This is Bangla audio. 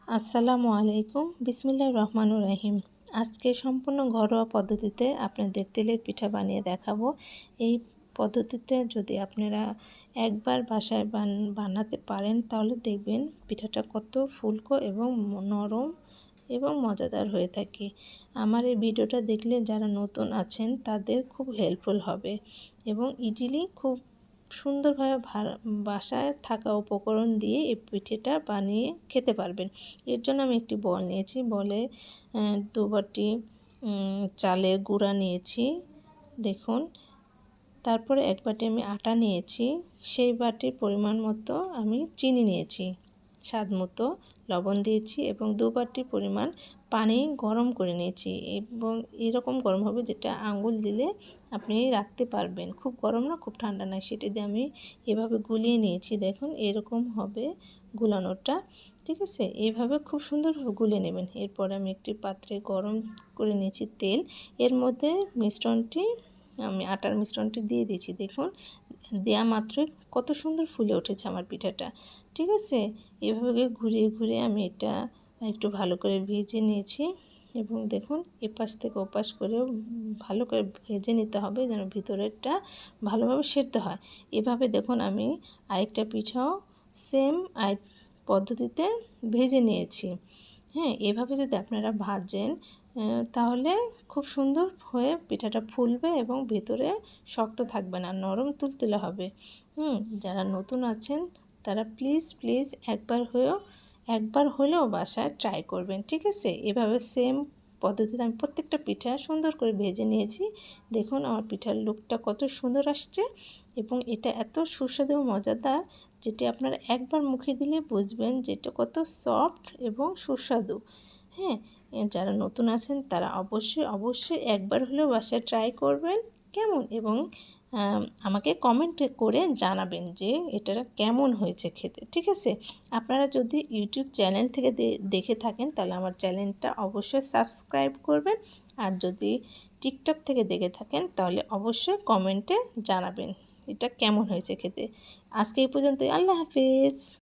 আসসালামু আলাইকুম, বিসমিল্লাহির রহমানির রহিম। আজকে সম্পূর্ণ ঘরোয়া পদ্ধতিতে আপনাদের তেলের পিঠা বানিয়ে দেখাবো। এই পদ্ধতিতে যদি আপনারা একবার বাসায় বানাতে পারেন তাহলে দেখবেন পিঠাটা কত ফুলকো এবং নরম এবং মজাদার হয়ে থাকে। আমার এই ভিডিওটা দেখলে যারা নতুন আছেন তাদের খুব হেল্পফুল হবে এবং ইজিলি খুব সুন্দরভাবে বাসায় থাকা উপকরণ দিয়ে এই পিঠেটা বানিয়ে খেতে পারবেন। এর জন্য আমি একটি বল নিয়েছি, বলে 2 বাটি চালের গুঁড়া নিয়েছি দেখুন। তারপরে 1 বাটি আমি আটা নিয়েছি, সেই বাটির পরিমাণ মতো আমি চিনি নিয়েছি, স্বাদ মতো লবণ দিয়েছি এবং 2 বাটি পরিমাণ পানি গরম করে নিয়েছি এবং এরকম গরম হবে যেটা আঙ্গুল দিলে আপনি রাখতে পারবেন, খুব গরম না খুব ঠান্ডা নয়। সেটা দিয়ে আমি এভাবে গুলিয়ে নিয়েছি, দেখুন এরকম হবে গুলানোটা, ঠিক আছে। এইভাবে খুব সুন্দরভাবে গুলিয়ে নেবেন। এরপর আমি একটি পাত্রে গরম করে নিয়েছি তেল, এর মধ্যে আমি আটার মিশ্রণটি দিয়ে দিয়েছি, দেখুন দেয়া মাত্রই কত সুন্দর ফুলে উঠেছে আমার পিঠাটা, ঠিক আছে। এভাবে ঘুরিয়ে ঘুরিয়ে আমি এটা একটু ভালো করে ভেজে নিয়েছি এবং দেখুন এপাশ থেকে ওপাশ করেও ভালো করে ভেজে নিতে হবে যেন ভিতরেরটা ভালোভাবে সেদ্ধ হয়। এভাবে দেখুন আমি আরেকটা পিঠাও সেম পদ্ধতিতে ভেজে নিয়েছি। হ্যাঁ, এভাবে যদি আপনারা ভাজেন তাহলে খুব সুন্দর হয়ে পিঠাটা ফুলবে এবং ভেতরে শক্ত থাকবে না, নরম তুলতুলে হবে। যারা নতুন আছেন তারা প্লিজ একবার হলেও বাসায় ট্রাই করবেন, ঠিক আছে। এভাবে সেম পদ্ধতিতে আমি প্রত্যেকটা পিঠা সুন্দর করে ভেজে নিয়েছি। দেখুন আমার পিঠার লুকটা কত সুন্দর আসছে এবং এটা এত সুস্বাদু ও মজাদার যেটি আপনারা একবার মুখে দিলে বুঝবেন যে এটা কত সফট এবং সুস্বাদু। হ্যাঁ, যারা নতুন আছেন তারা অবশ্যই একবার হলেও বাসায় ট্রাই করবেন কেমন, এবং আমাকে কমেন্ট করে জানাবেন যে এটা কেমন হয়েছে খেতে, ঠিক আছে। আপনারা যদি ইউটিউব চ্যানেল থেকে দেখে থাকেন তাহলে আমার চ্যানেলটা অবশ্যই সাবস্ক্রাইব করবেন, আর যদি টিকটক থেকে দেখে থাকেন তাহলে অবশ্যই কমেন্টে জানাবেন এটা কেমন হয়েছে খেতে। আজকে এই পর্যন্তই, আল্লাহ হাফেজ।